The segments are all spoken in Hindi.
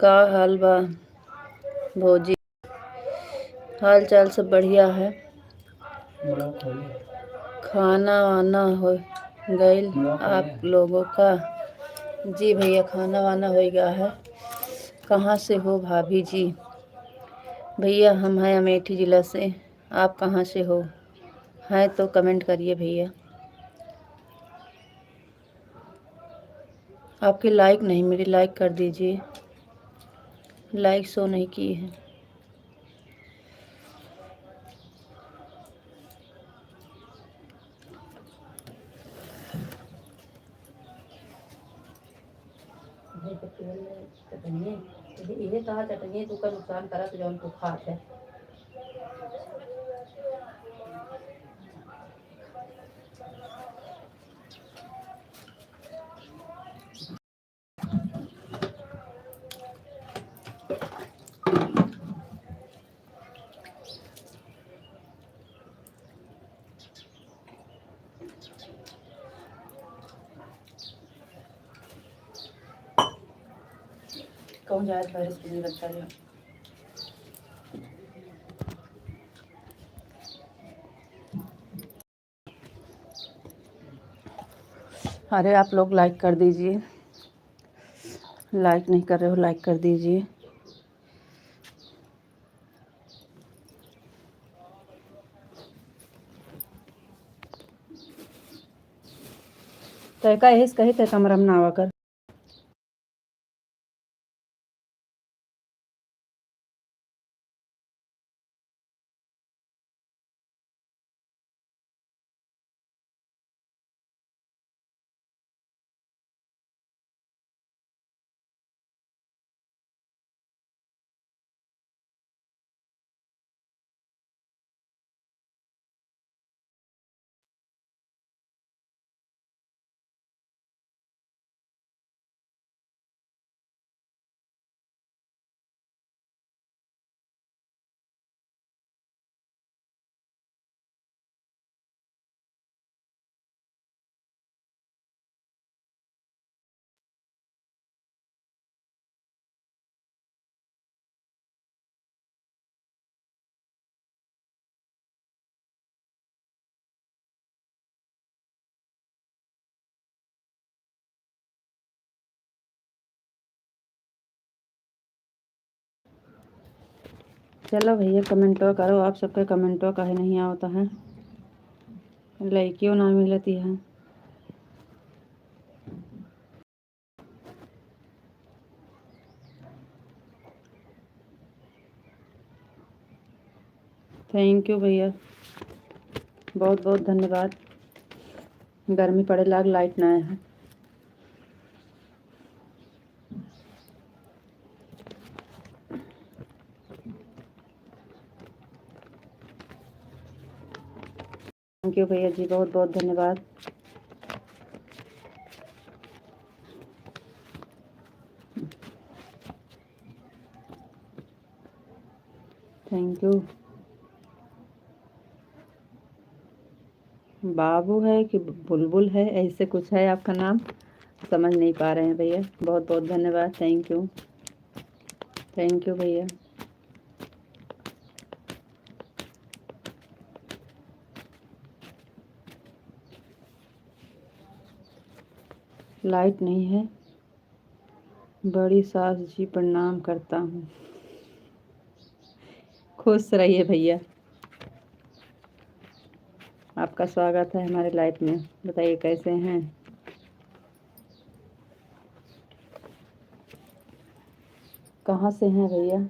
का हाल बा भौजी? हाल चाल सब बढ़िया है। खाना वाना हो गईल आप लोगों का? जी भैया, खाना वाना हो गया है। कहाँ से हो भाभी जी? भैया हम हैं अमेठी ज़िला से। आप कहाँ से हो? हैं तो कमेंट करिए भैया। आपके लाइक नहीं, मेरी लाइक कर दीजिए। लाइक शो नहीं की है। चटनी कहा चटनी तू का नुकसान करा तो जौन तू खात है। कौन जाए वायरस के लिए लगता है। अरे आप लोग लाइक कर दीजिए। लाइक नहीं कर रहे हो, लाइक कर दीजिए। तय का एहिस कहे तय कमरा में ना आवा कर। चलो भैया कमेंटो करो। आप सबके कमेंटो काहे नहीं आवता है? लाइकियो ना मिलती है। थैंक यू भैया, बहुत बहुत धन्यवाद। गर्मी पड़े लाग लाइट ना है। थैंक यू भैया जी, बहुत बहुत धन्यवाद। Thank you. बाबू है कि बुलबुल है, ऐसे कुछ है आपका नाम, समझ नहीं पा रहे हैं भैया। बहुत बहुत धन्यवाद। Thank you. थैंक यू भैया। लाइट नहीं है। बड़ी सास जी प्रणाम करता हूँ। खुश रहिए भैया, आपका स्वागत है हमारे लाइफ में। बताइए कैसे हैं? कहाँ से हैं भैया?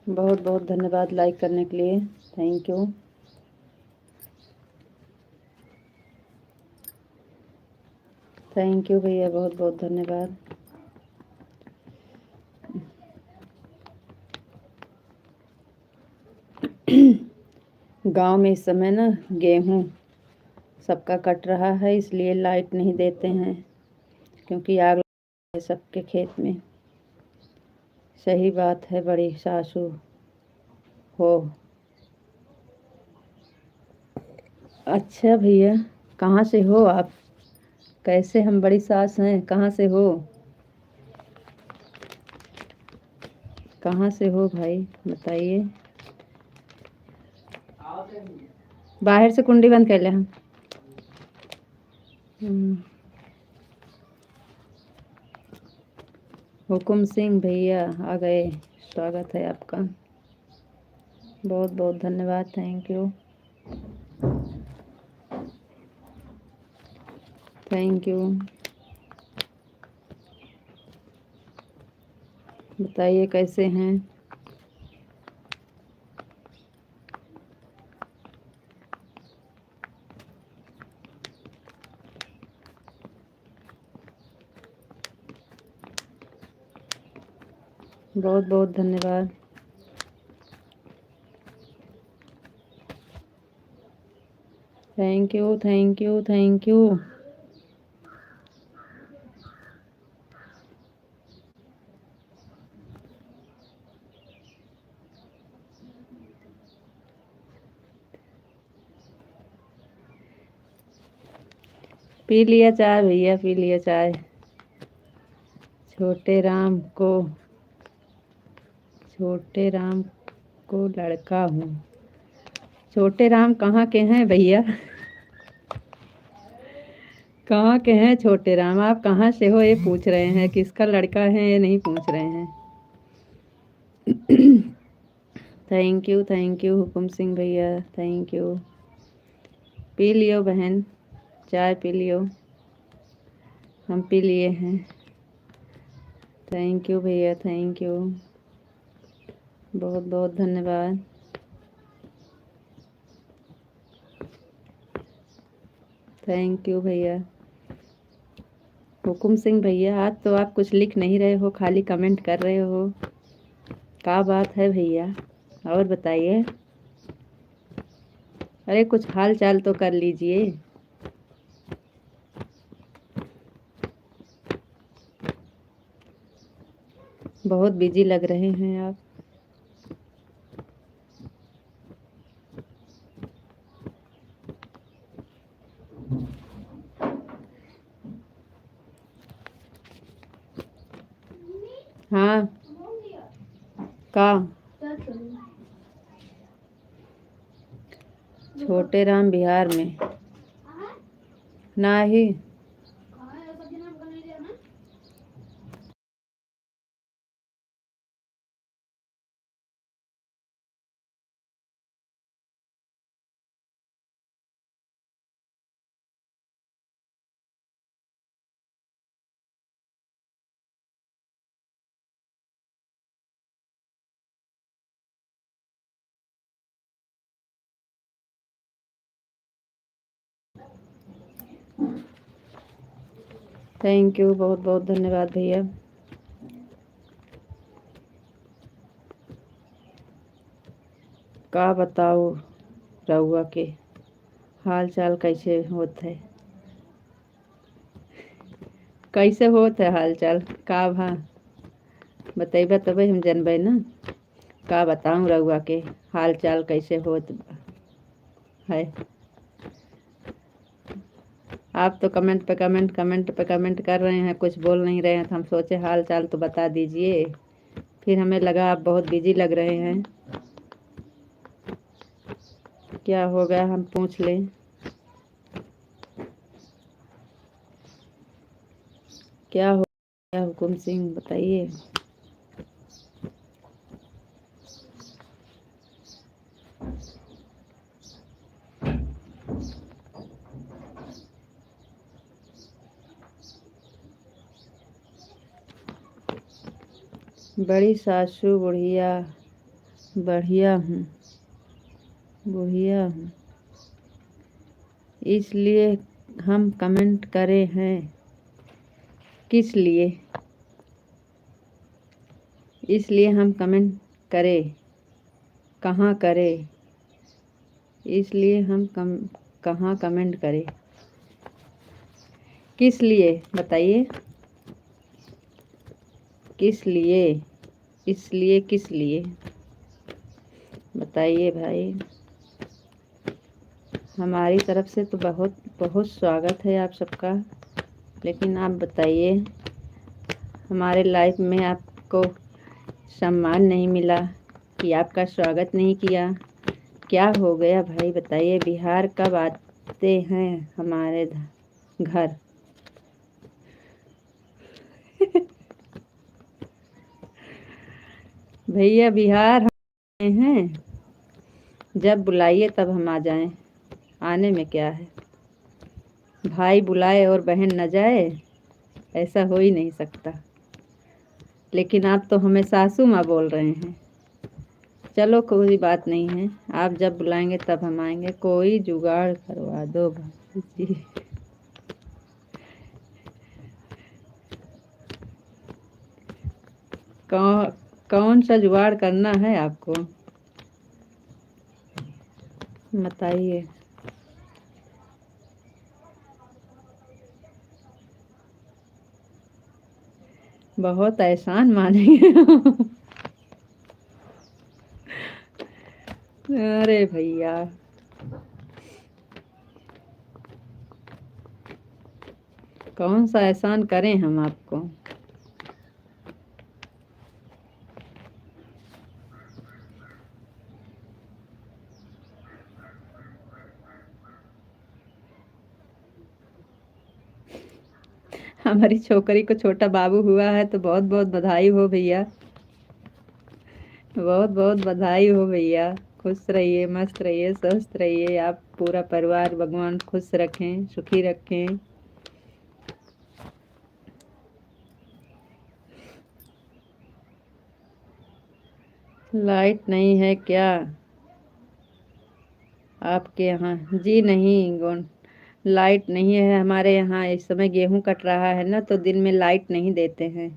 बहुत बहुत धन्यवाद लाइक करने के लिए। Thank you. थैंक यू भैया, बहुत बहुत धन्यवाद। गांव में इस समय ना गेहूँ सबका कट रहा है, इसलिए लाइट नहीं देते हैं, क्योंकि आग है सबके खेत में। सही बात है बड़ी सासू हो। अच्छा भैया, कहाँ से हो आप? कैसे हम बड़ी सास हैं? कहाँ से हो? कहाँ से हो भाई बताइए। बाहर से कुंडी बंद कर ले हम। हुकुम सिंह भैया आ गए, स्वागत है आपका, बहुत बहुत धन्यवाद, थैंक यू थैंक यू। बताइए कैसे हैं? बहुत बहुत धन्यवाद। Thank you thank you thank you. P लिया चाय भैया, पी लिया चाय। छोटे राम को लड़का हूँ। छोटे राम कहाँ के हैं भैया? कहाँ के हैं छोटे राम? आप कहाँ से हो ये पूछ रहे हैं, किसका लड़का है ये नहीं पूछ रहे हैं। थैंक यू हुकुम सिंह भैया, थैंक यू। पी लियो बहन, चाय पी लियो। हम पी लिए हैं। थैंक यू भैया, थैंक यू, बहुत बहुत धन्यवाद। थैंक यू भैया। हुकुम सिंह भैया आज तो आप कुछ लिख नहीं रहे हो, खाली कमेंट कर रहे हो, क्या बात है भैया? और बताइए। अरे कुछ हाल चाल तो कर लीजिए। बहुत बिजी लग रहे हैं आप। हाँ का छोटे राम बिहार में ना ही। थैंक यू, बहुत बहुत धन्यवाद भैया। का बताओ रउआ के हाल चाल कैसे होत है? कैसे होत है हाल चाल? का भा बतैबा तबे हम जानबै ना। का बताऊँ रउआ के हाल चाल कैसे होत है? आप तो कमेंट पे कमेंट कर रहे हैं, कुछ बोल नहीं रहे हैं, तो हम सोचे हाल चाल तो बता दीजिए। फिर हमें लगा आप बहुत बिजी लग रहे हैं। क्या हो गया हम पूछ लें। क्या हो गया हुकुम सिंह बताइए। बड़ी सासू बुढ़िया बढ़िया हूँ, बुढ़िया हूँ, इसलिए हम कमेंट करे हैं। किस लिए? इसलिए हम कमेंट करें। कहाँ करें? इसलिए हम कहाँ कमेंट करें? किस लिए बताइए? किस लिए? इसलिए किस लिए बताइए भाई। हमारी तरफ से तो बहुत बहुत स्वागत है आप सबका। लेकिन आप बताइए, हमारे लाइफ में आपको सम्मान नहीं मिला कि आपका स्वागत नहीं किया, क्या हो गया भाई बताइए। बिहार कब आते हैं हमारे घर? भैया बिहार हम हैं, जब बुलाइए तब हम आ जाएं, आने में क्या है। भाई बुलाए और बहन न जाए, ऐसा हो ही नहीं सकता। लेकिन आप तो हमें सासू माँ बोल रहे हैं। चलो कोई बात नहीं है, आप जब बुलाएंगे तब हम आएंगे। कोई जुगाड़ करवा दो भाई जी। कौन कौन सा जुगाड़ करना है आपको, बताइए। बहुत एहसान मानेंगे। अरे भैया, कौन सा एहसान करें हम आपको। हमारी छोकरी को छोटा बाबू हुआ है तो बहुत बहुत बधाई हो भैया, बहुत बहुत बधाई हो भैया। खुश रहिए, मस्त रहिए, स्वस्थ रहिए। आप पूरा परिवार भगवान खुश रखें, सुखी रखें। लाइट नहीं है क्या आपके यहाँ? जी नहीं, लाइट नहीं है हमारे यहाँ। इस समय गेहूं कट रहा है ना, तो दिन में लाइट नहीं देते हैं।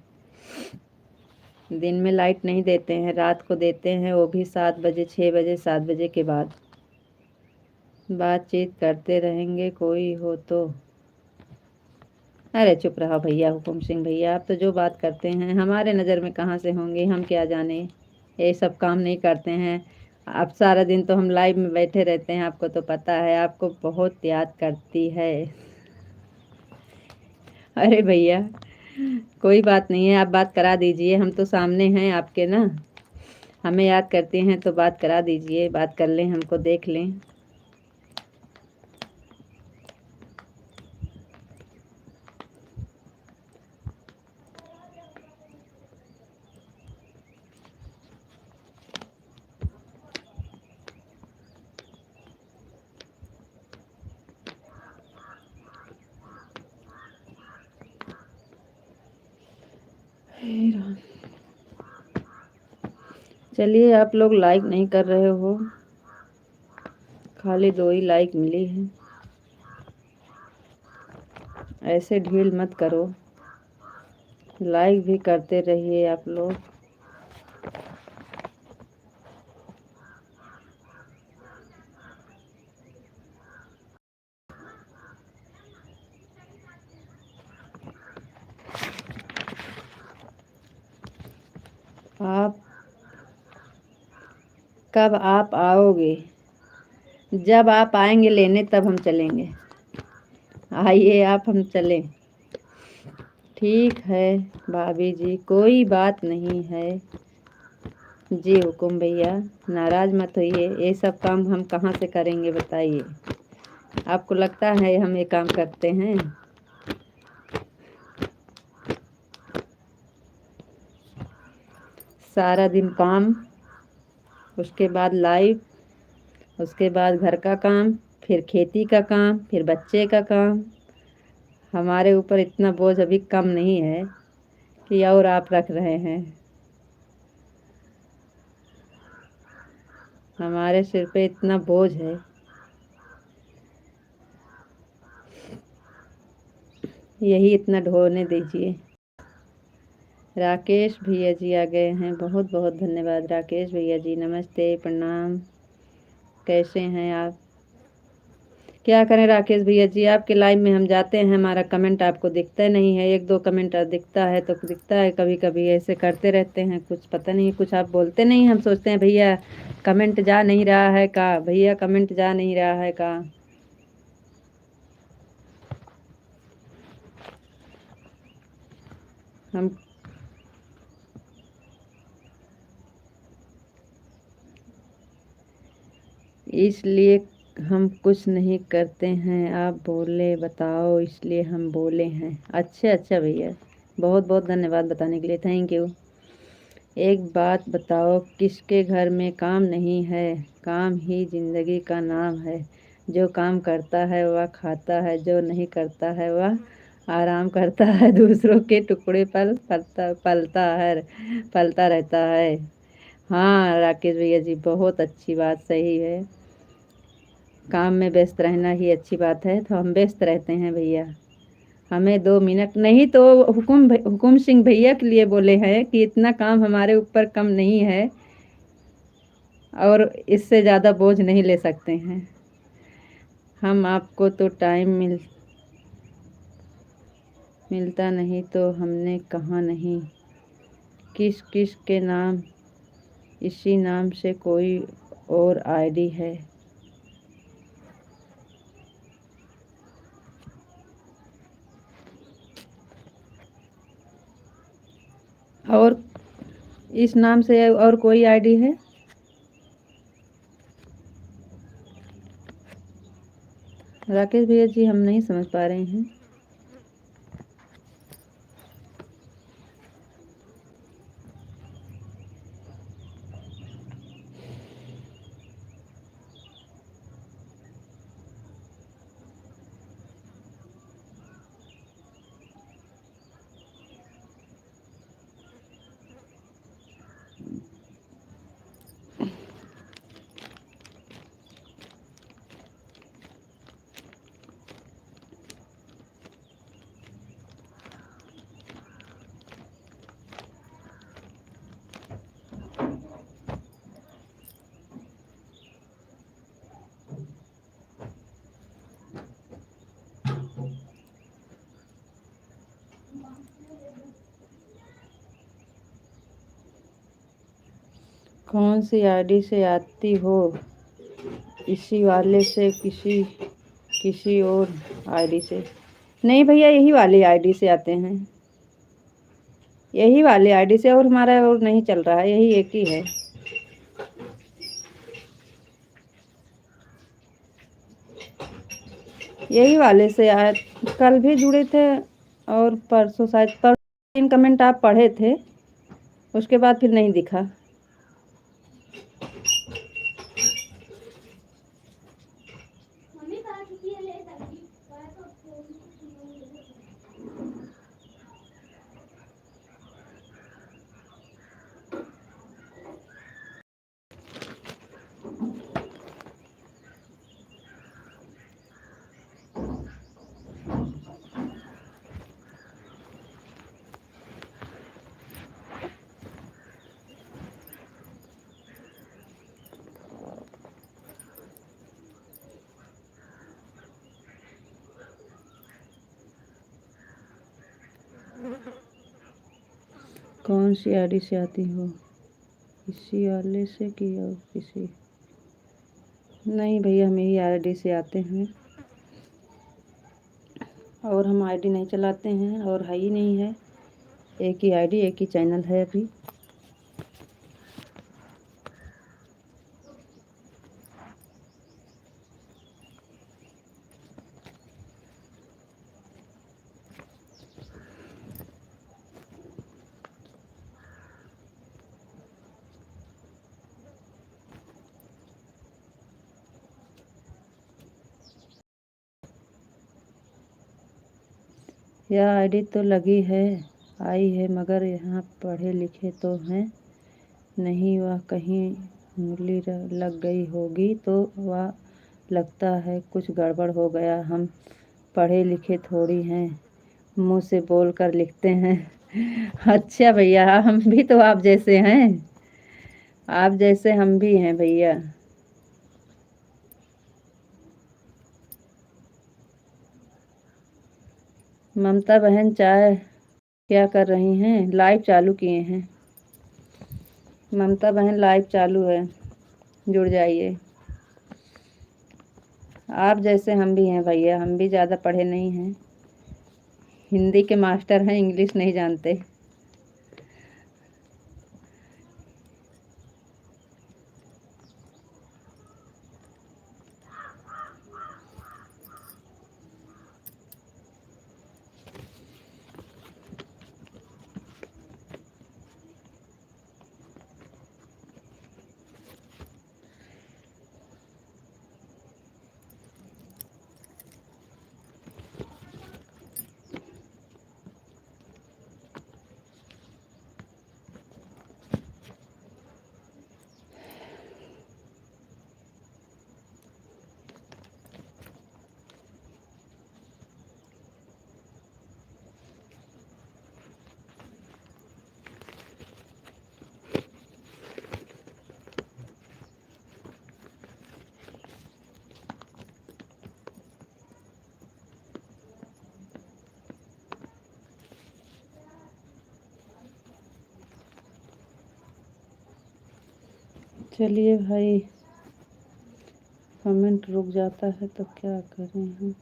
दिन में लाइट नहीं देते हैं, रात को देते हैं, वो भी 7 बजे, 6 बजे, 7 बजे के बाद। बातचीत करते रहेंगे कोई हो तो। अरे चुप रहो भैया, हुकुम सिंह भैया, आप तो जो बात करते हैं हमारे नज़र में कहाँ से होंगे, हम क्या जाने। ये सब काम नहीं करते हैं। आप सारा दिन तो हम लाइव में बैठे रहते हैं, आपको तो पता है, आपको बहुत याद करती है। अरे भैया कोई बात नहीं है, आप बात करा दीजिए, हम तो सामने हैं आपके ना। हमें याद करते हैं तो बात करा दीजिए, बात कर लें, हमको देख लें। चलिए, आप लोग लाइक नहीं कर रहे हो, खाली 2 ही लाइक मिली है। ऐसे ढील मत करो, लाइक भी करते रहिए आप लोग। आप कब आप आओगे? जब आप आएंगे लेने तब हम चलेंगे। आइए आप, हम चलें। ठीक है भाभी जी, कोई बात नहीं है। जी हुकुम भैया, नाराज मत होइए, ये सब काम हम कहाँ से करेंगे बताइए। आपको लगता है हम ये काम करते हैं? सारा दिन काम, उसके बाद लाइव, उसके बाद घर का काम, फिर खेती का काम, फिर बच्चे का काम। हमारे ऊपर इतना बोझ अभी कम नहीं है कि और आप रख रहे हैं। हमारे सिर पे इतना बोझ है। यही इतना ढोने दीजिए। राकेश भैया जी आ गए हैं, बहुत बहुत धन्यवाद राकेश भैया जी। नमस्ते, प्रणाम, कैसे हैं आप? क्या करें राकेश भैया जी, आपके लाइव में हम जाते हैं, हमारा कमेंट आपको दिखता नहीं है। 1-2 कमेंट दिखता है तो दिखता है, कभी कभी ऐसे करते रहते हैं, कुछ पता नहीं, कुछ आप बोलते नहीं। हम सोचते हैं भैया कमेंट जा नहीं रहा है का, भैया कमेंट जा नहीं रहा है का। हम इसलिए हम कुछ नहीं करते हैं, आप बोले बताओ इसलिए हम बोले हैं। अच्छा अच्छा भैया, बहुत बहुत धन्यवाद बताने के लिए, थैंक यू। एक बात बताओ, किसके घर में काम नहीं है? काम ही जिंदगी का नाम है। जो काम करता है वह खाता है, जो नहीं करता है वह आराम करता है, दूसरों के टुकड़े पर पलता रहता है। हाँ राकेश भैया जी, बहुत अच्छी बात, सही है। काम में व्यस्त रहना ही अच्छी बात है, तो हम व्यस्त रहते हैं भैया। हमें 2 मिनट नहीं तो हुकुम सिंह भैया के लिए बोले हैं कि इतना काम हमारे ऊपर कम नहीं है और इससे ज़्यादा बोझ नहीं ले सकते हैं हम। आपको तो टाइम मिलता नहीं तो हमने कहा नहीं। किस किस के नाम, इसी नाम से कोई और आईडी है? और इस नाम से और कोई आईडी है? राकेश भैया जी, हम नहीं समझ पा रहे हैं। कौन सी आईडी से आती हो? इसी वाले से, किसी और आईडी से? नहीं भैया, यही वाली आईडी से आते हैं, यही वाली आईडी से, और हमारा और नहीं चल रहा है, यही एक ही है। यही वाले से आए, कल भी जुड़े थे और परसों, शायद परसों 3 कमेंट आप पढ़े थे, उसके बाद फिर नहीं दिखा। कौन सी आईडी से आती हो? इसी वाले से कि और किसी? नहीं भैया, हम यही आईडी से आते हैं, और हम आईडी नहीं चलाते हैं, और है ही नहीं है। एक ही आईडी, एक ही चैनल है अभी। यह आईडी तो लगी है, आई है, मगर यहाँ पढ़े लिखे तो हैं नहीं, वह कहीं उंगली लग गई होगी तो वह लगता है कुछ गड़बड़ हो गया। हम पढ़े लिखे थोड़ी हैं, मुंह से बोल कर लिखते हैं। अच्छा भैया, हम भी तो आप जैसे हैं, आप जैसे हम भी हैं भैया। ममता बहन चाय क्या कर रही हैं? लाइव चालू किए हैं। ममता बहन लाइव चालू है, जुड़ जाइए। आप जैसे हम भी हैं भैया, हम भी ज़्यादा पढ़े नहीं हैं, हिंदी के मास्टर हैं, इंग्लिश नहीं जानते। चलिए भाई, कमेंट रुक जाता है तो क्या करें हम।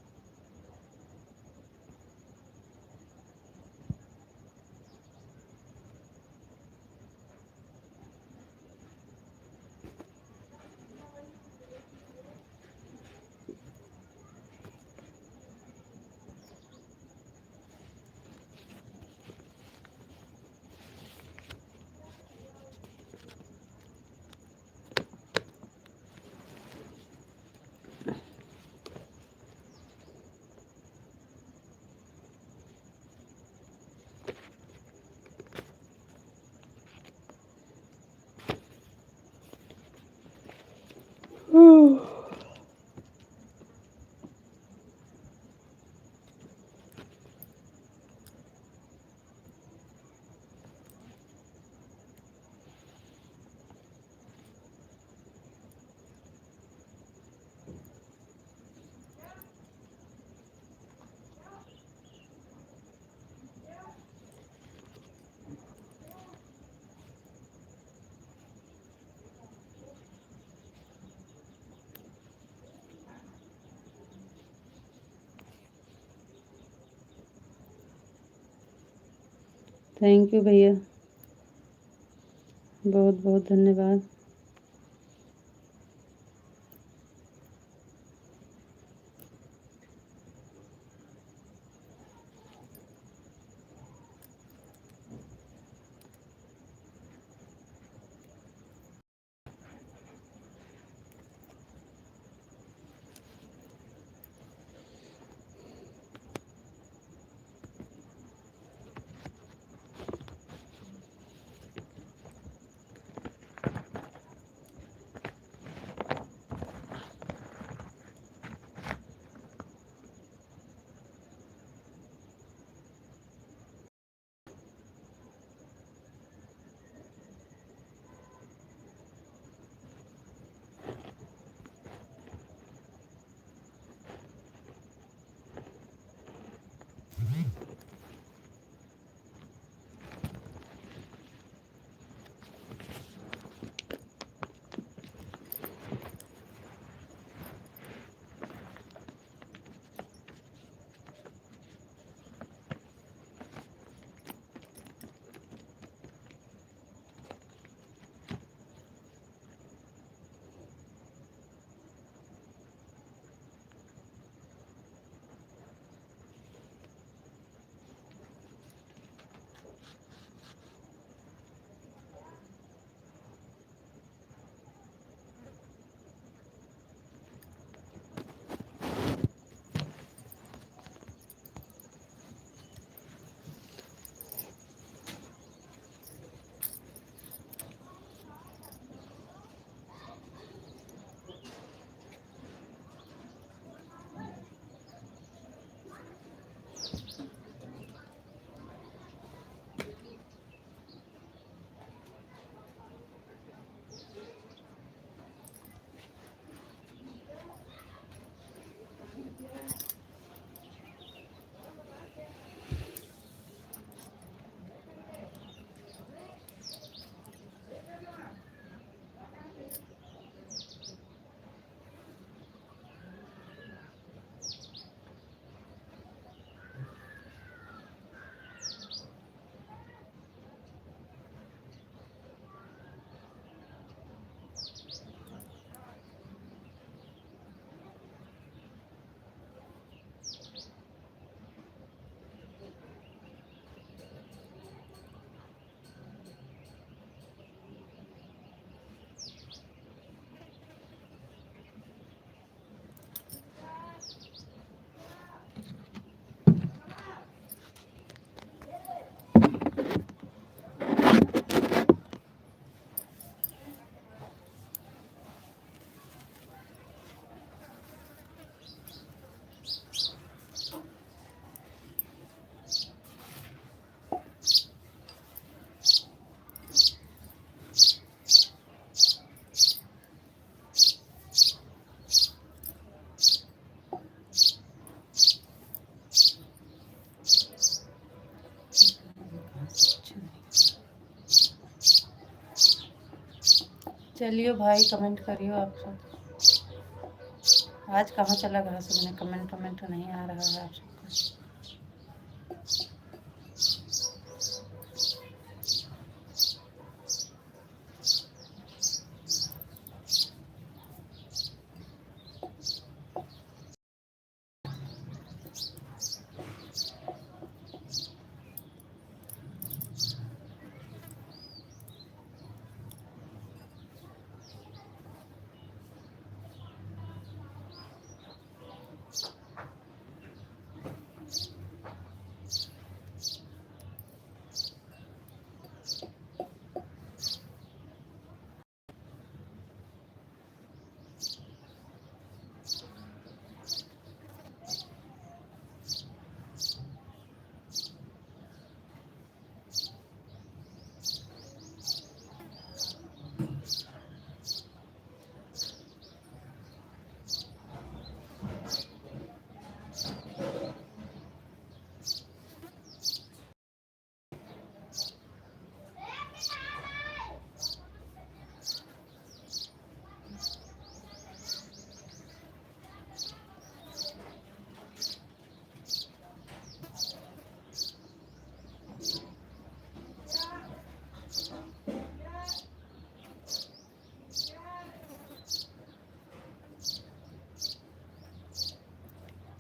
थैंक यू भैया, बहुत बहुत धन्यवाद। चलिए भाई, कमेंट करियो आप सब। आज कहाँ चला गया सबने, कमेंट कमेंट नहीं आ रहा है आप सबका।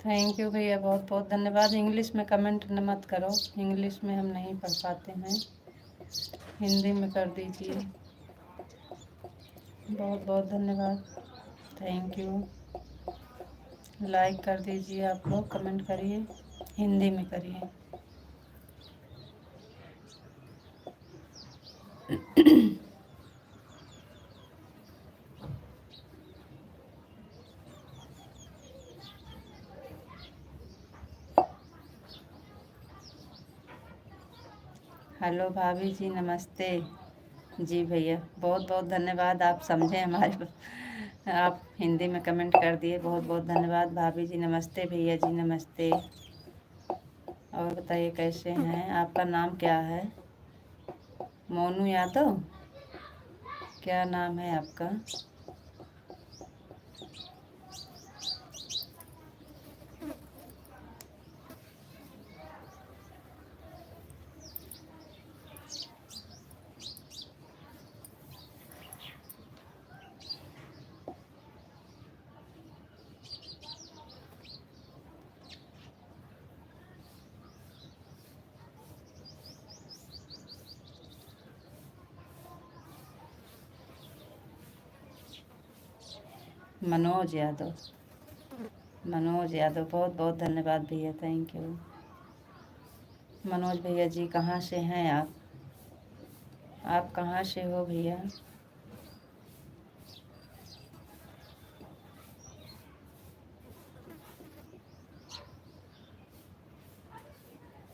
थैंक यू भैया, बहुत बहुत धन्यवाद। इंग्लिश में कमेंट न मत करो, इंग्लिश में हम नहीं पढ़ पाते हैं, हिंदी में कर दीजिए। बहुत बहुत धन्यवाद, थैंक यू। लाइक कर दीजिए आप लोग, कमेंट करिए, हिंदी में करिए। हेलो भाभी जी, नमस्ते। जी भैया, बहुत बहुत धन्यवाद, आप समझे हमारे आप हिंदी में कमेंट कर दिए, बहुत बहुत धन्यवाद। भाभी जी नमस्ते, भैया जी नमस्ते। और बताइए कैसे हैं, आपका नाम क्या है? मोनू यादव, क्या नाम है आपका? मनोज यादव, मनोज यादव, बहुत बहुत धन्यवाद भैया, थैंक यू। मनोज भैया जी कहाँ से हैं आप कहाँ से हो भैया?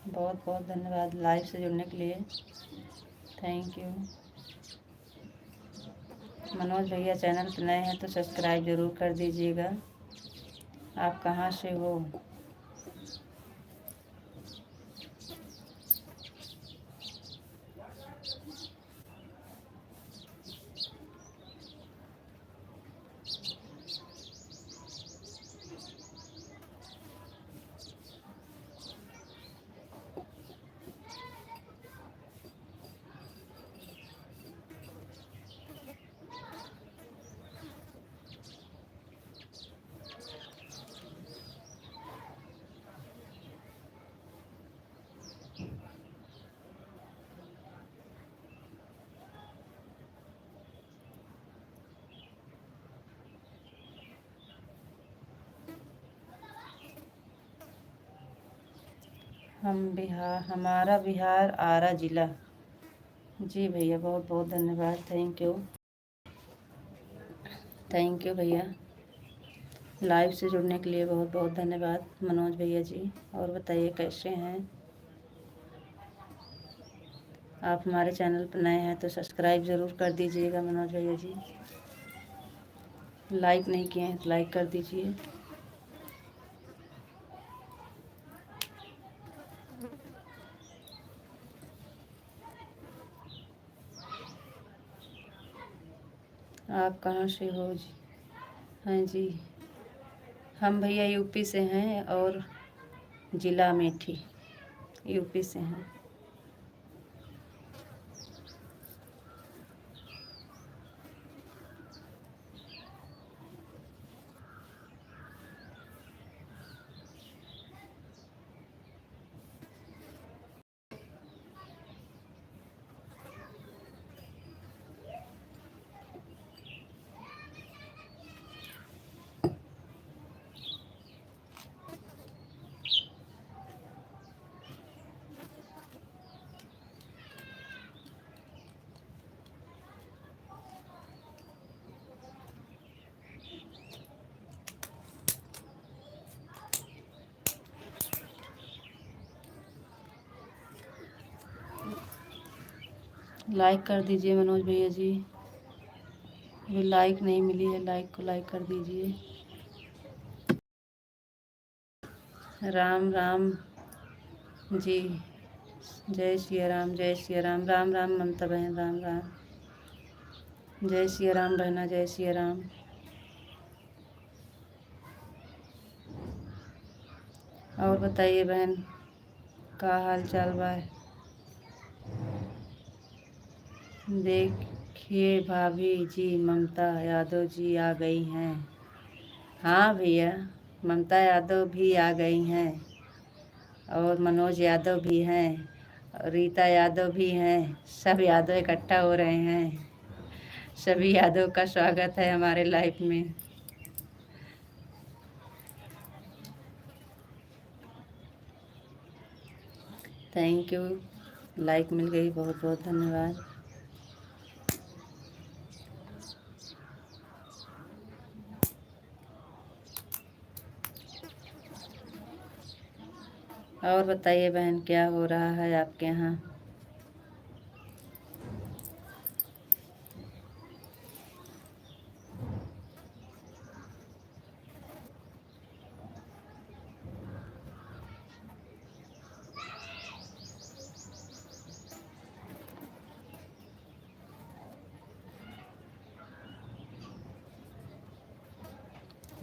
बहुत बहुत धन्यवाद लाइव से जुड़ने के लिए, थैंक यू। मनोज भैया चैनल पर नए हैं तो सब्सक्राइब ज़रूर कर दीजिएगा। आप कहाँ से हो? हमारा बिहार आरा ज़िला। जी भैया, बहुत बहुत धन्यवाद, थैंक यू। थैंक यू भैया, लाइव से जुड़ने के लिए बहुत बहुत धन्यवाद मनोज भैया जी। और बताइए कैसे हैं आप? हमारे चैनल पर नए हैं तो सब्सक्राइब ज़रूर कर दीजिएगा मनोज भैया जी। लाइक नहीं किए हैं तो लाइक कर दीजिए। आप कहाँ से हो जी? हैं जी, हम भैया यूपी से हैं और ज़िला अमेठी, यूपी से हैं। लाइक कर दीजिए मनोज भैया जी, अभी लाइक नहीं मिली है, लाइक को लाइक कर दीजिए। राम राम जी, जय सिया राम, जय सिया राम। राम राम ममता बहन, राम राम। जय सिया राम बहना, जय सिया राम। और बताइए बहन, का हाल चाल बा? देखिए भाभी जी, ममता यादव जी आ गई हैं। हाँ भैया, ममता यादव भी आ गई हैं और मनोज यादव भी हैं और रीता यादव भी हैं। सब यादव इकट्ठा हो रहे हैं। सभी यादव का स्वागत है हमारे लाइफ में। थैंक यू, लाइक मिल गई, बहुत बहुत धन्यवाद। और बताइए बहन, क्या हो रहा है आपके यहाँ?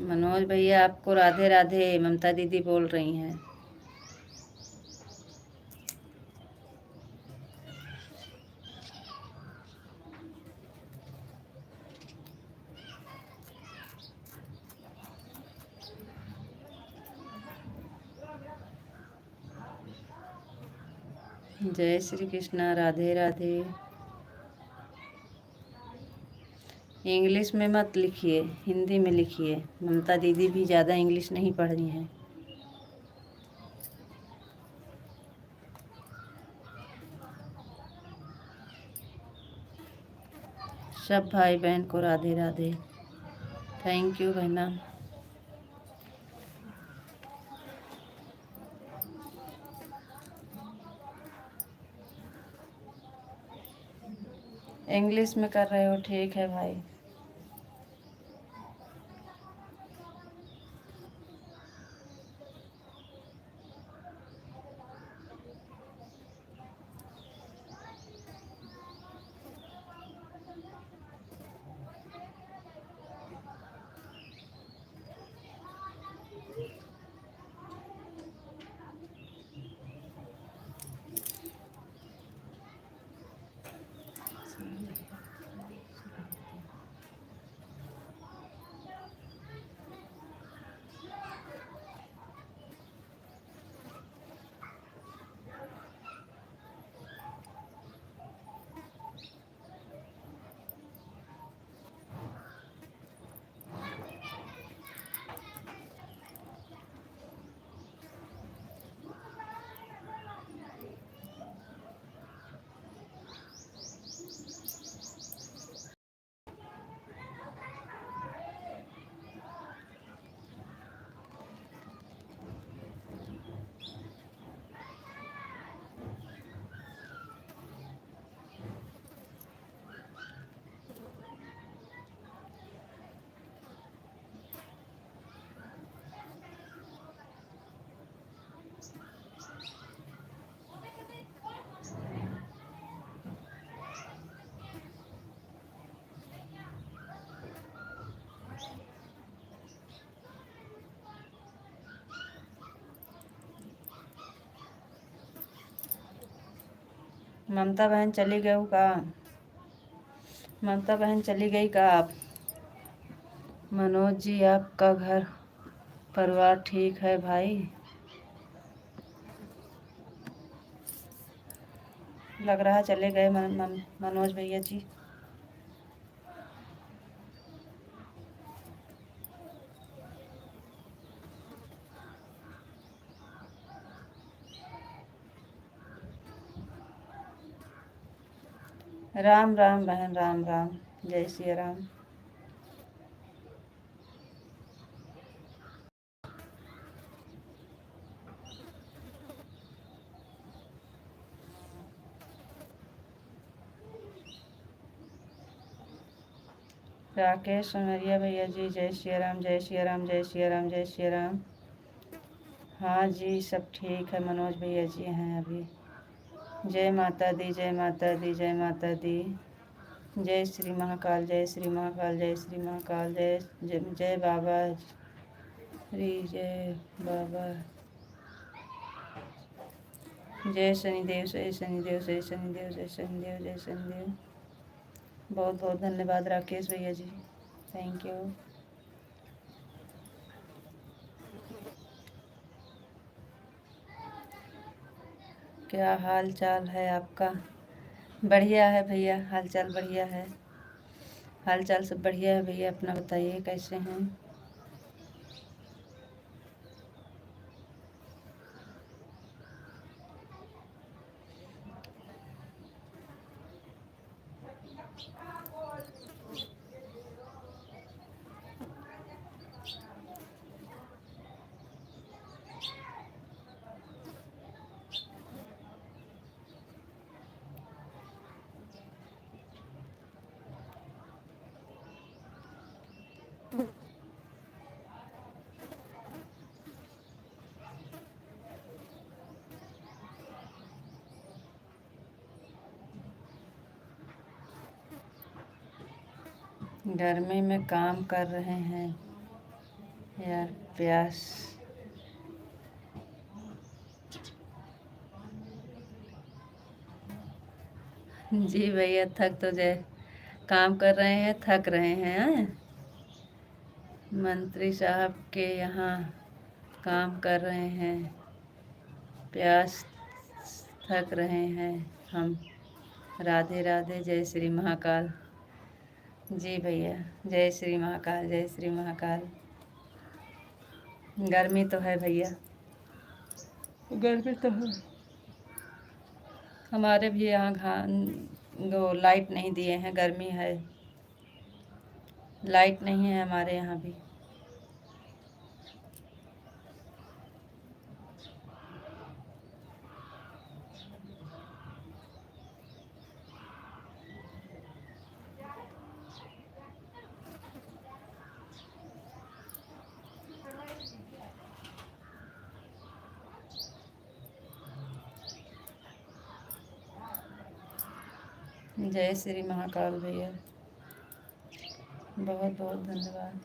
मनोज भैया आपको राधे राधे, ममता दीदी बोल रही हैं। जय श्री कृष्णा, राधे राधे। इंग्लिश में मत लिखिए, हिंदी में लिखिए। ममता दीदी भी ज़्यादा इंग्लिश नहीं पढ़ रही हैं। सब भाई बहन को राधे राधे। थैंक यू बहना। इंग्लिश में कर रहे हो, ठीक है भाई। ममता बहन चली गई का? ममता बहन चली गई का आप? मनोज जी आपका घर परिवार ठीक है भाई? लग रहा चले गए मनोज भैया जी। राम राम बहन, राम राम, जय श्री राम। राकेश समरिया भैया जी, जय श्री राम, जय श्री राम, जय श्री राम, जय श्री राम। हाँ जी सब ठीक है, मनोज भैया जी हैं अभी। जय माता दी, जय माता दी, जय माता दी। जय श्री महाकाल, जय श्री महाकाल, जय श्री महाकाल, जय जय, जय बाबा श्री, जय बाबा, जय शनिदेव, जय शनिदेव, जय शनिदेव, जय शनिदेव, जय शनिदेव। बहुत बहुत धन्यवाद राकेश भैया जी, थैंक यू। क्या हाल चाल है आपका? बढ़िया है भैया, हाल चाल बढ़िया है, हाल चाल सब बढ़िया है भैया। अपना बताइए कैसे हैं? गर्मी में काम कर रहे हैं यार, प्यास। जी भैया थक तो जाए, काम कर रहे हैं, थक रहे हैं। मंत्री साहब के यहाँ काम कर रहे हैं, प्यास, थक रहे हैं हम। राधे राधे, जय श्री महाकाल। जी भैया, जय श्री महाकाल, जय श्री महाकाल। गर्मी तो है भैया, गर्मी तो है। हमारे भी यहाँ वो लाइट नहीं दिए हैं, गर्मी है, लाइट नहीं है हमारे यहाँ भी। जय श्री महाकाल भैया, बहुत बहुत धन्यवाद।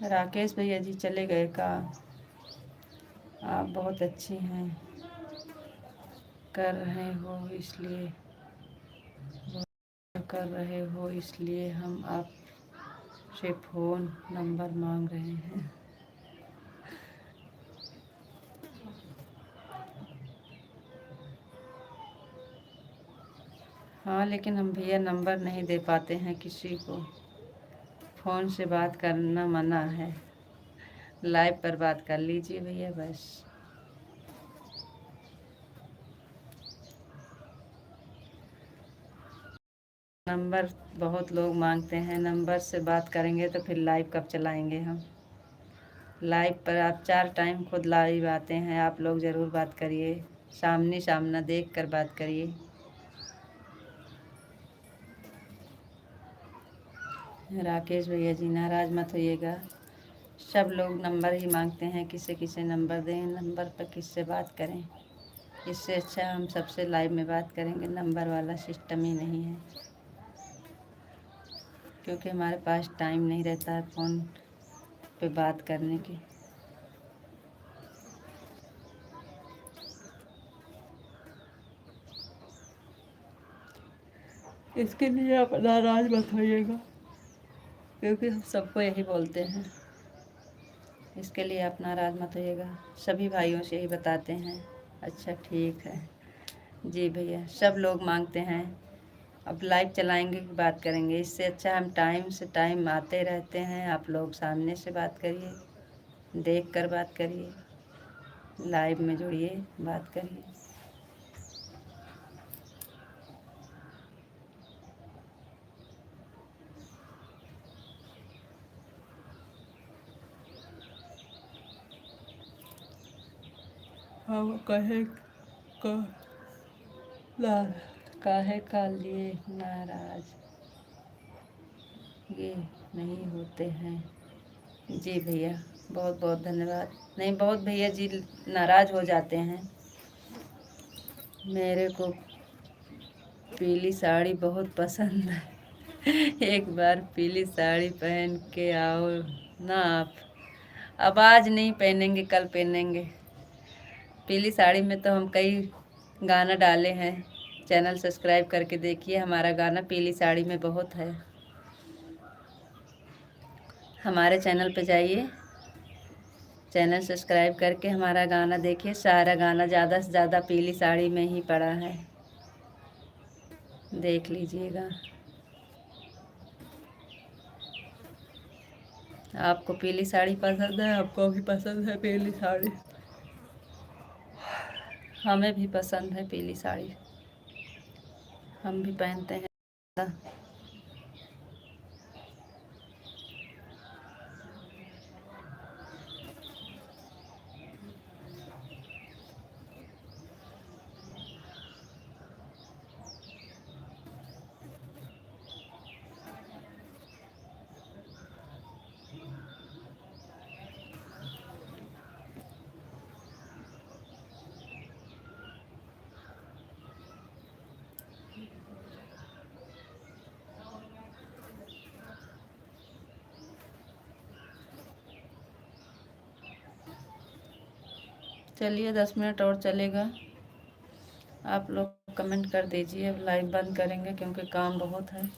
राकेश भैया जी चले गए का? आप बहुत अच्छी हैं, कर रहे हो इसलिए, कर रहे हो इसलिए हम आपसे फ़ोन नंबर मांग रहे हैं। हाँ लेकिन हम भैया नंबर नहीं दे पाते हैं किसी को, फ़ोन से बात करना मना है। लाइव पर बात कर लीजिए भैया बस। नंबर बहुत लोग मांगते हैं, नंबर से बात करेंगे तो फिर लाइव कब चलाएंगे हम। लाइव पर आप 4 टाइम खुद लाइव आते हैं, आप लोग ज़रूर बात करिए, सामने सामना देख कर बात करिए। राकेश भैया जी नाराज़ मत होइएगा, सब लोग नंबर ही मांगते हैं, किसे किसे नंबर दें, नंबर पर किससे बात करें। इससे अच्छा हम सबसे लाइव में बात करेंगे, नंबर वाला सिस्टम ही नहीं है, क्योंकि हमारे पास टाइम नहीं रहता है फ़ोन पे बात करने की। इसके लिए आप नाराज़ मत होइएगा, क्योंकि हम सबको यही बोलते हैं। इसके लिए आप नाराज़ मत होइएगा, सभी भाइयों से यही बताते हैं। अच्छा ठीक है जी भैया, सब लोग मांगते हैं, अब लाइव चलाएंगे कि बात करेंगे। इससे अच्छा हम टाइम से टाइम आते रहते हैं, आप लोग सामने से बात करिए, देख कर बात करिए, लाइव में जुड़िए, बात करिए। हम काहे का लिए नाराज ये नहीं होते हैं। जी भैया बहुत बहुत धन्यवाद। नहीं, बहुत भैया जी नाराज़ हो जाते हैं। मेरे को पीली साड़ी बहुत पसंद है। एक बार पीली साड़ी पहन के आओ ना आप। अब आज नहीं पहनेंगे, कल पहनेंगे। पीली साड़ी में तो हम कई गाना डाले हैं, चैनल सब्सक्राइब करके देखिए, हमारा गाना पीली साड़ी में बहुत है। हमारे चैनल पे जाइए, चैनल सब्सक्राइब करके हमारा गाना देखिए, सारा गाना ज़्यादा से ज़्यादा पीली साड़ी में ही पड़ा है, देख लीजिएगा। आपको पीली साड़ी पसंद है, आपको भी पसंद है पीली साड़ी, हमें भी पसंद है पीली साड़ी, हम भी पहनते हैं। चलिए 10 मिनट और चलेगा, आप लोग कमेंट कर दीजिए। अब लाइव बंद करेंगे क्योंकि काम बहुत है।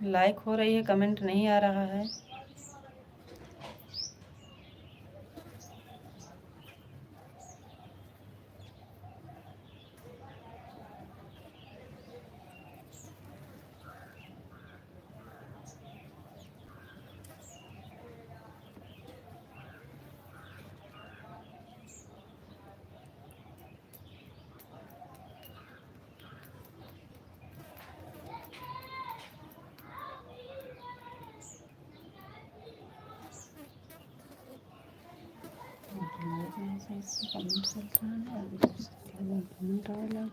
लाइक हो रही है, कमेंट नहीं आ रहा है। कमेंट चल रहा है।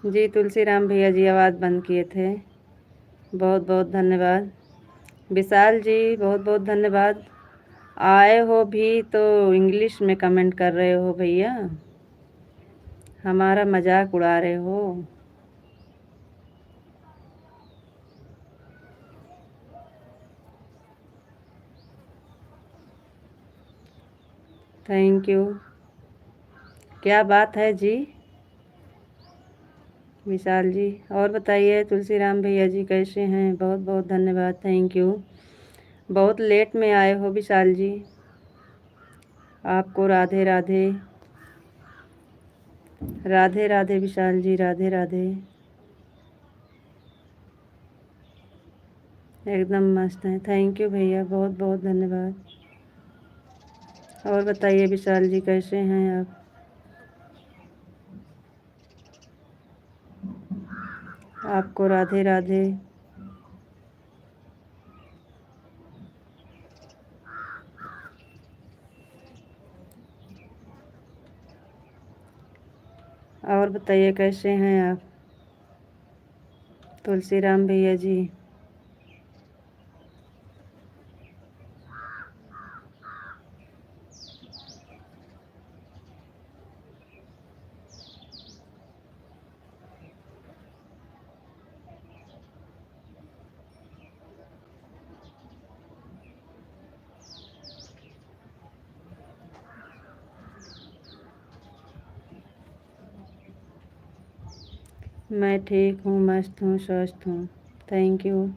जी तुलसीराम भैया जी आवाज़ बंद किए थे। बहुत बहुत धन्यवाद। विशाल जी बहुत बहुत धन्यवाद। आए हो भी तो इंग्लिश में कमेंट कर रहे हो भैया, हमारा मजाक उड़ा रहे हो। Thank you. क्या बात है जी विशाल जी। और बताइए तुलसीराम भैया जी कैसे हैं? बहुत बहुत धन्यवाद, थैंक यू। बहुत लेट में आए हो विशाल जी, आपको राधे राधे। राधे राधे विशाल जी, राधे राधे। एकदम मस्त हैं, थैंक यू भैया, बहुत बहुत धन्यवाद। और बताइए विशाल जी कैसे हैं आप? आपको राधे राधे। और बताइए कैसे हैं आप तुलसीराम भैया जी? मैं ठीक हूँ, मस्त हूँ, स्वस्थ हूँ, थैंक यू।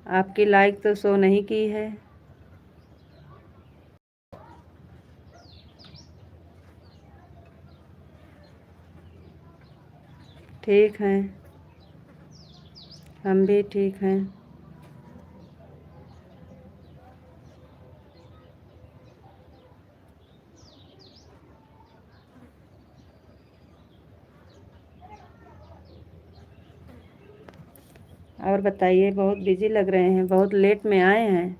आपकी लाइक तो शो नहीं की है। ठीक हैं, हम भी ठीक हैं। और बताइए, बहुत बिजी लग रहे हैं, बहुत लेट में आए हैं,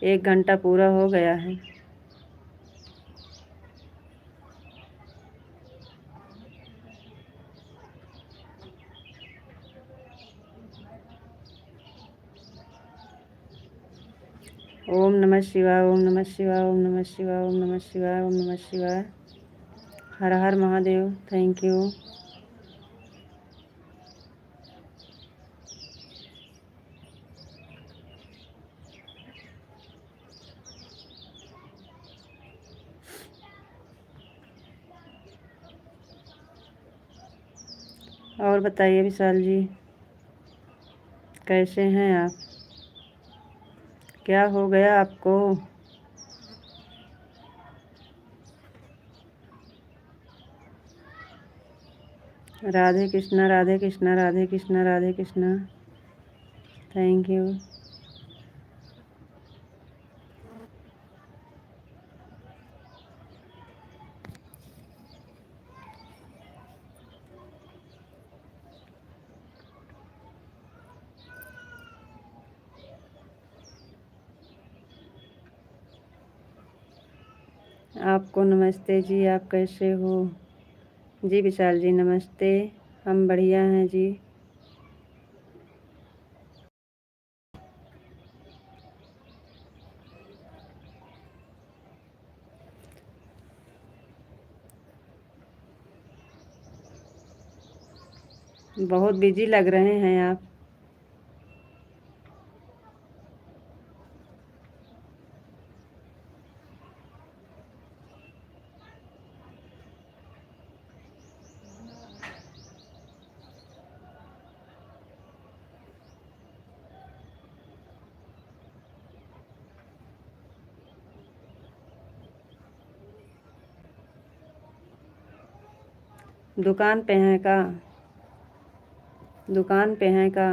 1 घंटा पूरा हो गया है। ओम नमः शिवाय, ओम नमः शिवाय, ओम नमः शिवाय, ओम नमः शिवाय, ओम नमः शिवाय। हर हर महादेव, थैंक यू। और बताइए विशाल जी कैसे हैं आप? क्या हो गया आपको? Radhe Krishna, Radhe Krishna, Radhe Krishna, Radhe Krishna, thank you. आपको नमस्ते जी, आप कैसे हो? जी विशाल जी नमस्ते, हम बढ़िया हैं जी। बहुत बिजी लग रहे हैं आप। दुकान पे हैं का? दुकान पे हैं का?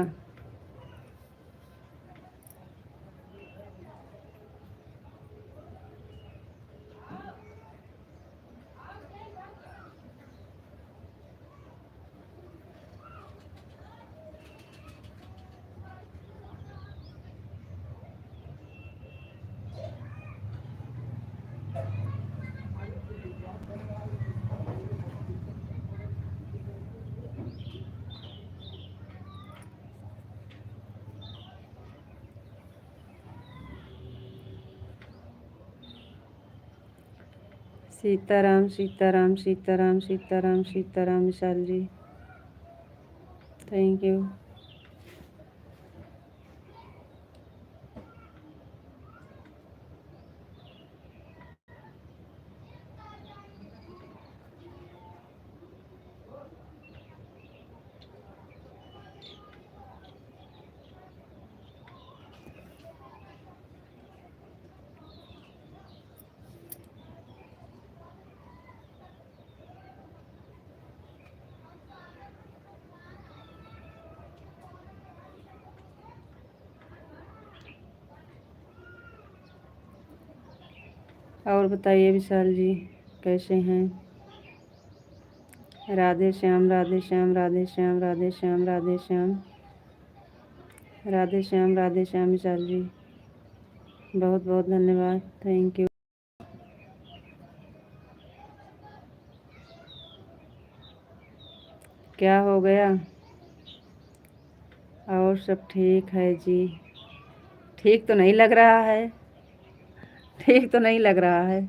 सीताराम सीताराम सीताराम सीताराम सीताराम विशाल जी, थैंक यू। और बताइए विशाल जी कैसे हैं? राधे श्याम राधे श्याम राधे श्याम राधे श्याम राधे श्याम राधे श्याम राधे श्याम विशाल जी, बहुत बहुत धन्यवाद, थैंक यू। क्या हो गया? और सब ठीक है जी। ठीक तो नहीं लग रहा है, ठीक तो नहीं लग रहा है।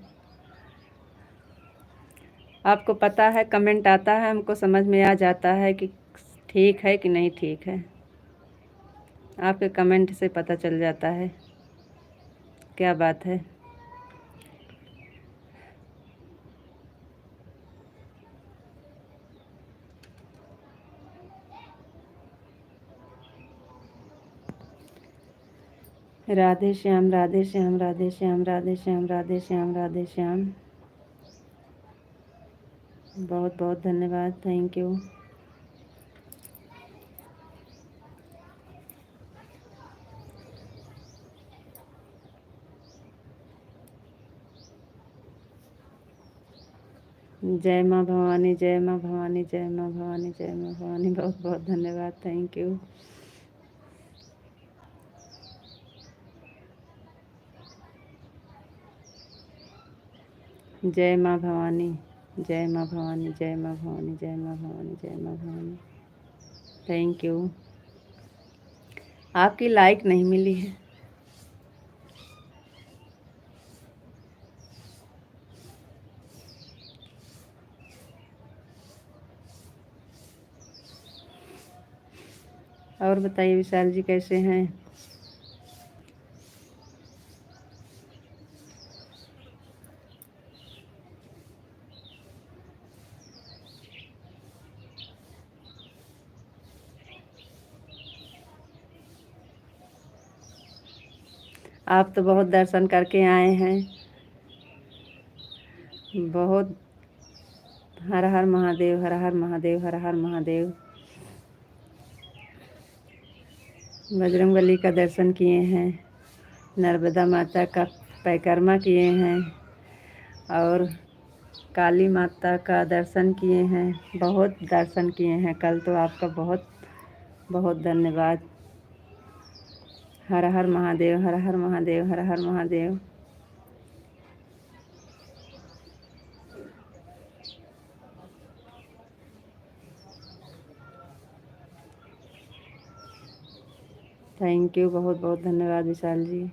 आपको पता है कमेंट आता है, हमको समझ में आ जाता है कि ठीक है कि नहीं ठीक है। आपके कमेंट से पता चल जाता है क्या बात है। राधे श्याम राधे श्याम राधे श्याम राधे श्याम राधे श्याम राधे श्याम, बहुत बहुत धन्यवाद, थैंक यू। जय माँ भवानी, जय माँ भवानी, जय माँ भवानी, जय माँ भवानी, बहुत बहुत धन्यवाद, थैंक यू। जय माँ भवानी, जय माँ भवानी, जय माँ भवानी, जय माँ भवानी, जय माँ भवानी, थैंक यू। आपकी लाइक नहीं मिली है। और बताइए विशाल जी कैसे हैं? आप तो बहुत दर्शन करके आए हैं, बहुत। हर हर महादेव, हर हर महादेव, हर हर महादेव। बजरंगबली का दर्शन किए हैं, नर्मदा माता का परिक्रमा किए हैं और काली माता का दर्शन किए हैं, बहुत दर्शन किए हैं। कल तो आपका बहुत बहुत धन्यवाद। हर हर महादेव, हर हर महादेव, हर हर महादेव। थैंक यू, बहुत बहुत धन्यवाद विशाल जी।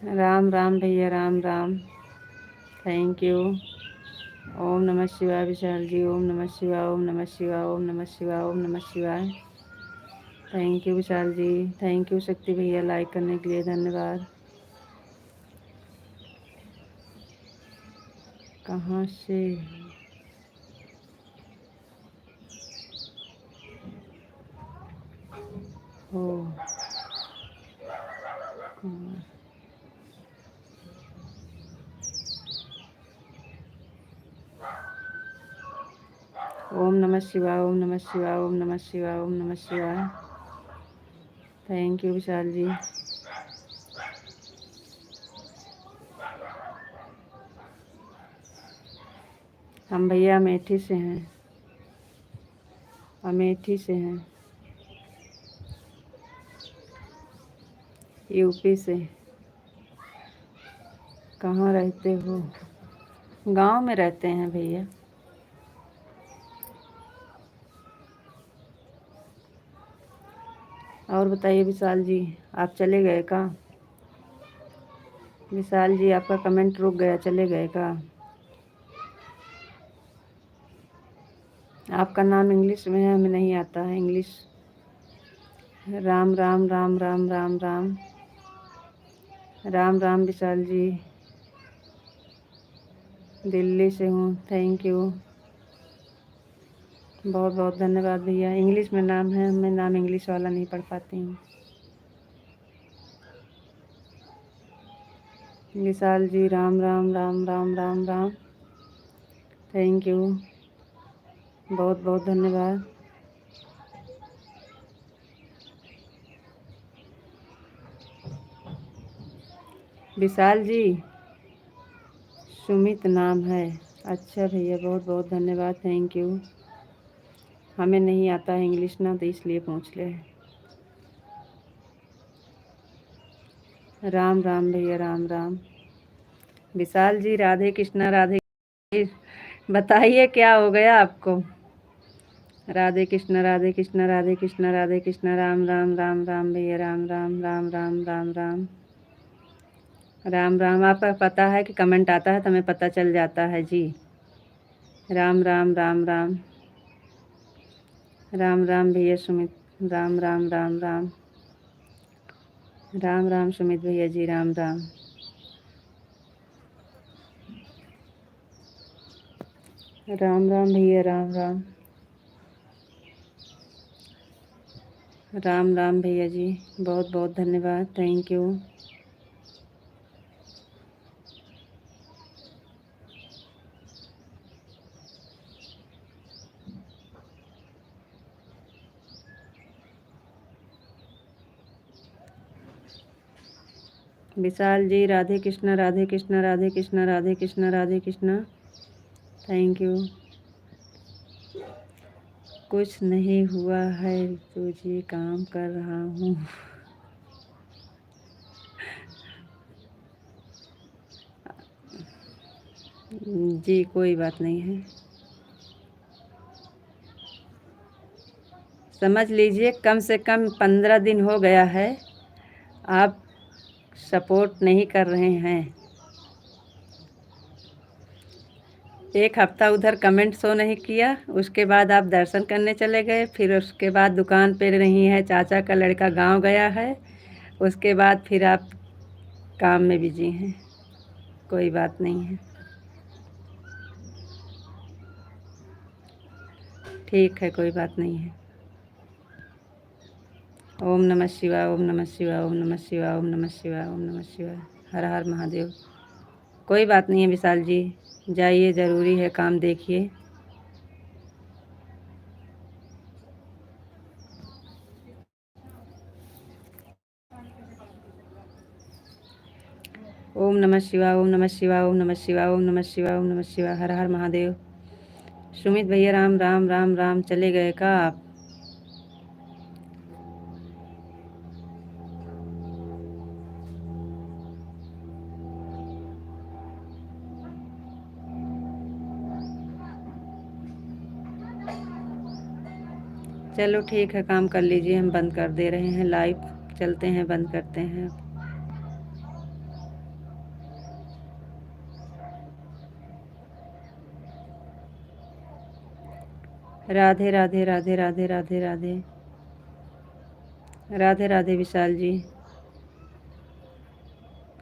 राम राम भैया, राम राम, थैंक यू। ओम नमः शिवाय विशाल जी, ओम नमः शिवाय, ओम नमः शिवाय, ओम नमः शिवाय, ओम नमः शिवाय, thank you Vishal ji, thank you Shakti भैया, लाइक करने के लिए धन्यवाद। कहाँ से हो? ओम नमः शिवाय, ओम नमः शिवाय, ओम नमः शिवाय, ओम नमः शिवाय, थैंक यू विशाल जी। हम भैया अमेठी से हैं, अमेठी से हैं। यूपी से। कहाँ रहते हो? गांव में रहते हैं भैया। और बताइए विशाल जी, आप चले गए का? विशाल जी, आपका कमेंट रुक गया, चले गए का? आपका नाम इंग्लिश में है, हमें नहीं आता है इंग्लिश। राम राम राम राम राम राम राम राम विशाल जी, दिल्ली से हूँ। थैंक यू, बहुत बहुत धन्यवाद भैया। इंग्लिश में नाम है, मैं नाम इंग्लिश वाला नहीं पढ़ पाती हूँ। विशाल जी, राम राम राम राम राम राम, थैंक यू, बहुत बहुत धन्यवाद। विशाल जी, सुमित नाम है। अच्छा भैया, बहुत बहुत धन्यवाद, थैंक यू। हमें नहीं आता है इंग्लिश ना, तो इसलिए पूछ ले। राम राम भैया, राम राम। विशाल जी, राधे कृष्णा राधे। बताइए क्या हो गया आपको? राधे कृष्णा राधे कृष्णा राधे कृष्णा राधे कृष्णा, राम राम राम राम भैया, राम राम राम राम राम राम राम राम। आपका पता है कि कमेंट आता है तो हमें पता चल जाता है जी। राम राम राम राम राम राम भैया सुमित, राम राम राम राम राम राम सुमित भैया जी, राम राम राम राम भैया, राम राम राम राम भैया जी, बहुत बहुत धन्यवाद, thank you. Vishal ji, Radhe Krishna Radhe Krishna Radhe Krishna Radhe Krishna Radhe Krishna, thank you. कुछ नहीं हुआ है तो जी, काम कर रहा हूँ। जी कोई बात नहीं है, समझ लीजिए कम से कम 15 दिन हो गया है आप सपोर्ट नहीं कर रहे हैं। एक हफ्ता उधर कमेंट शो नहीं किया, उसके बाद आप दर्शन करने चले गए, फिर उसके बाद दुकान पे नहीं है, चाचा का लड़का गांव गया है, उसके बाद फिर आप काम में बिजी हैं। कोई बात नहीं है, ठीक है, कोई बात नहीं है। ओम नमः शिवाय, ओम नमः शिवाय, ओम नमः शिवाय, ओम नमः शिवाय, ओम नमः शिवाय, हर हर महादेव। कोई बात नहीं है विशाल जी, जाइए, ज़रूरी है काम, देखिए। ओम नमः शिवाय, ओम नमः शिवाय, ओम नमः शिवाय, ओम नमः शिवाय, ओम नमः शिवाय, हर हर महादेव। सुमित भैया, राम राम राम राम, चले गए का आप? चलो ठीक है, काम कर लीजिए, हम बंद कर दे रहे हैं, लाइव चलते हैं, बंद करते हैं। राधे राधे राधे राधे राधे राधे राधे राधे विशाल जी,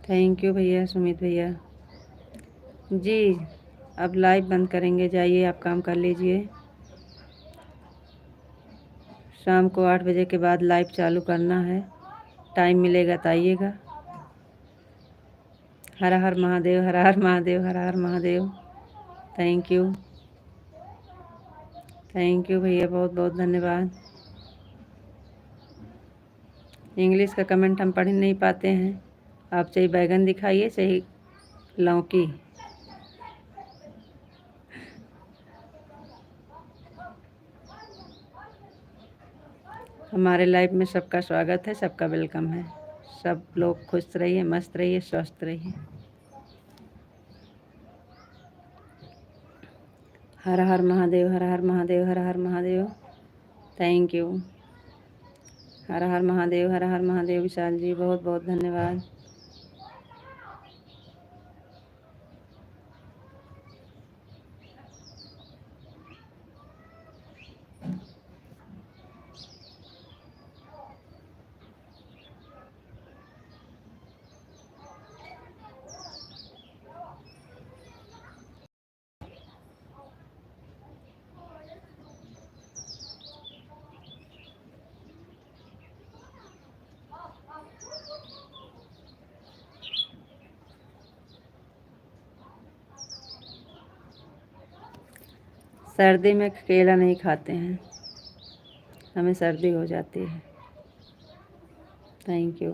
थैंक यू भैया सुमित भैया जी। अब लाइव बंद करेंगे, जाइए आप काम कर लीजिए। शाम को 8 बजे के बाद लाइव चालू करना है, टाइम मिलेगा तो आइएगा। हर हर महादेव, हर हर महादेव, हर हर Mahadev, thank you, thank you भैया, बहुत बहुत धन्यवाद। इंग्लिश का कमेंट हम पढ़ नहीं पाते हैं, आप चाहे बैगन दिखाइए, चाहे लौकी। हमारे लाइफ में सबका स्वागत है, सबका वेलकम है। सब लोग खुश रहिए, मस्त रहिए, स्वस्थ रहिए। हर हर महादेव, हर हर महादेव, हर हर महादेव। Thank you. हर हर महादेव, हर हर महादेव। विशाल जी बहुत बहुत धन्यवाद। सर्दी में केला नहीं खाते हैं, हमें सर्दी हो जाती है। Thank you.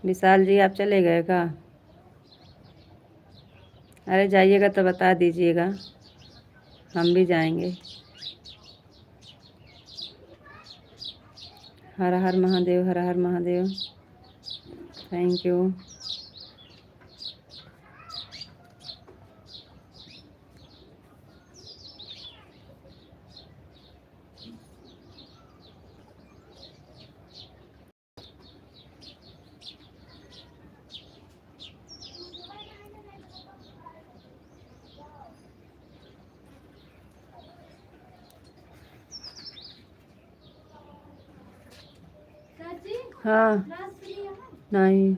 विशाल जी आप चले गए का? अरे जाइएगा तो बता दीजिएगा, हम भी जाएंगे। हर हर महादेव, हर हर महादेव। Thank you. हाँ नहीं,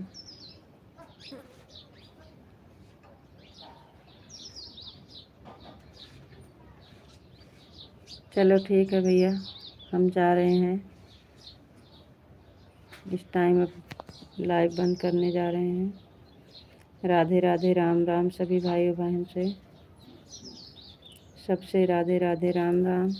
चलो ठीक है भैया, हम जा रहे हैं। इस टाइम अब लाइव बंद करने जा रहे हैं। राधे राधे, राम राम सभी भाइयों बहन से, सबसे राधे राधे, राम राम।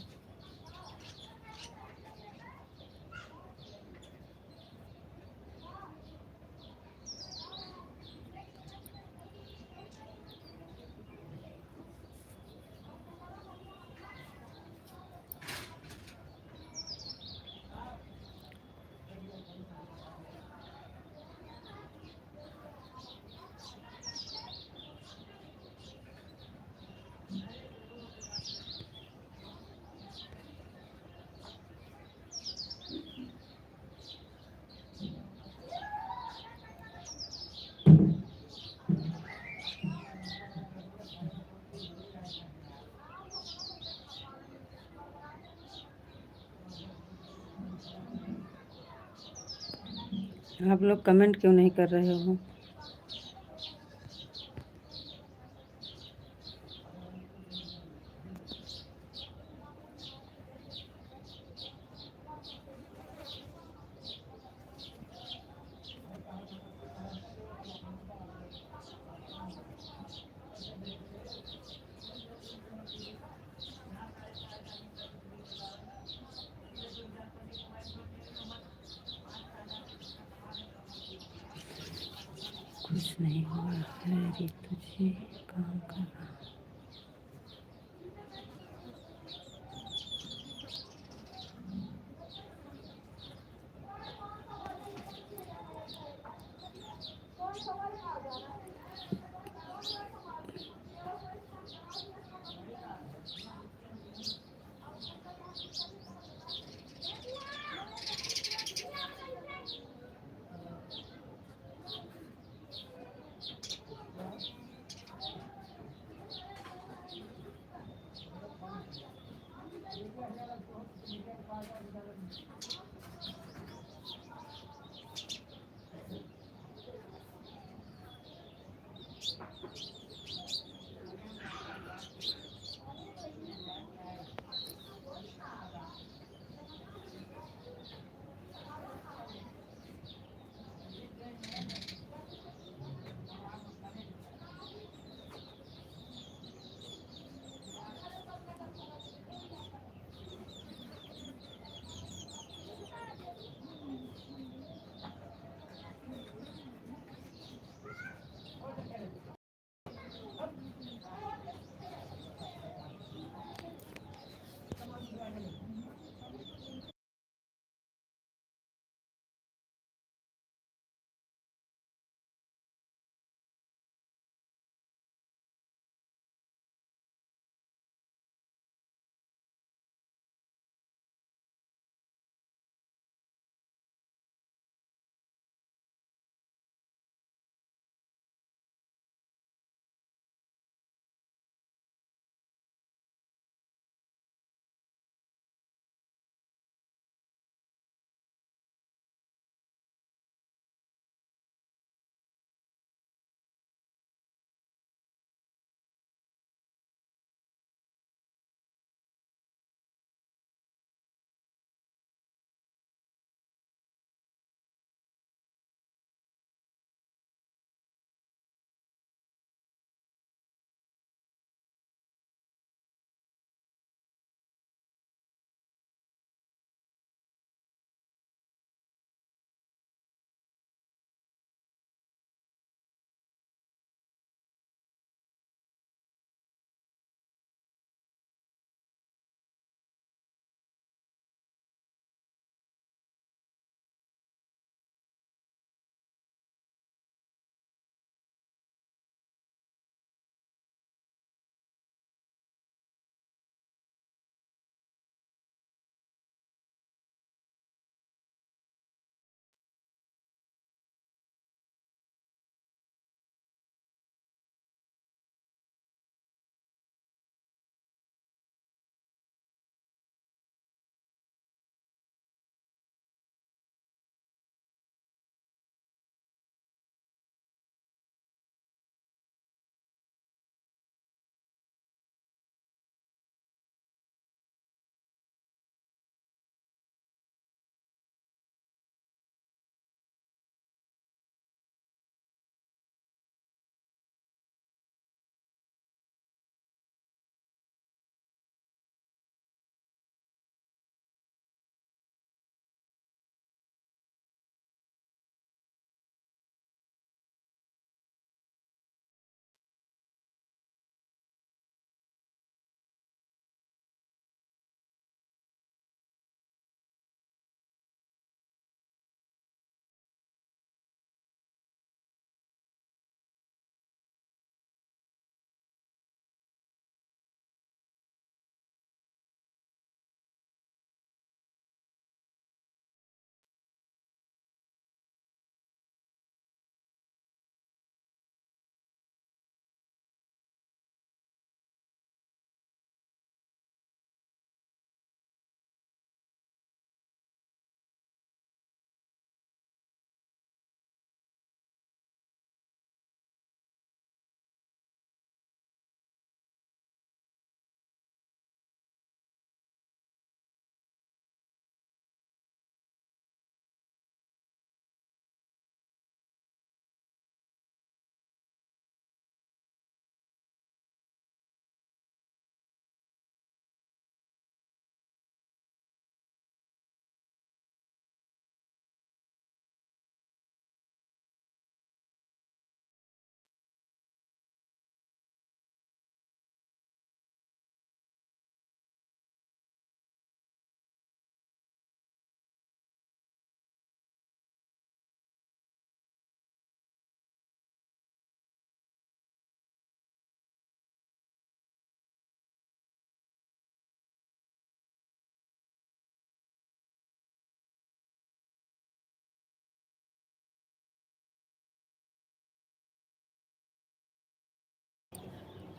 आप लोग कमेंट क्यों नहीं कर रहे हो? कुछ नहीं हुआ है रे, तुझे काम करना।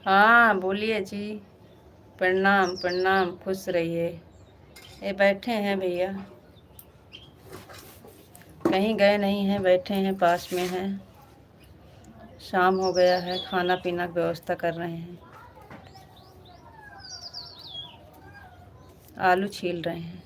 हाँ बोलिए जी। प्रणाम प्रणाम, खुश रहिए। ये बैठे हैं भैया, कहीं गए नहीं हैं, बैठे हैं, पास में हैं। शाम हो गया है, खाना पीना की व्यवस्था कर रहे हैं। आलू छील रहे हैं।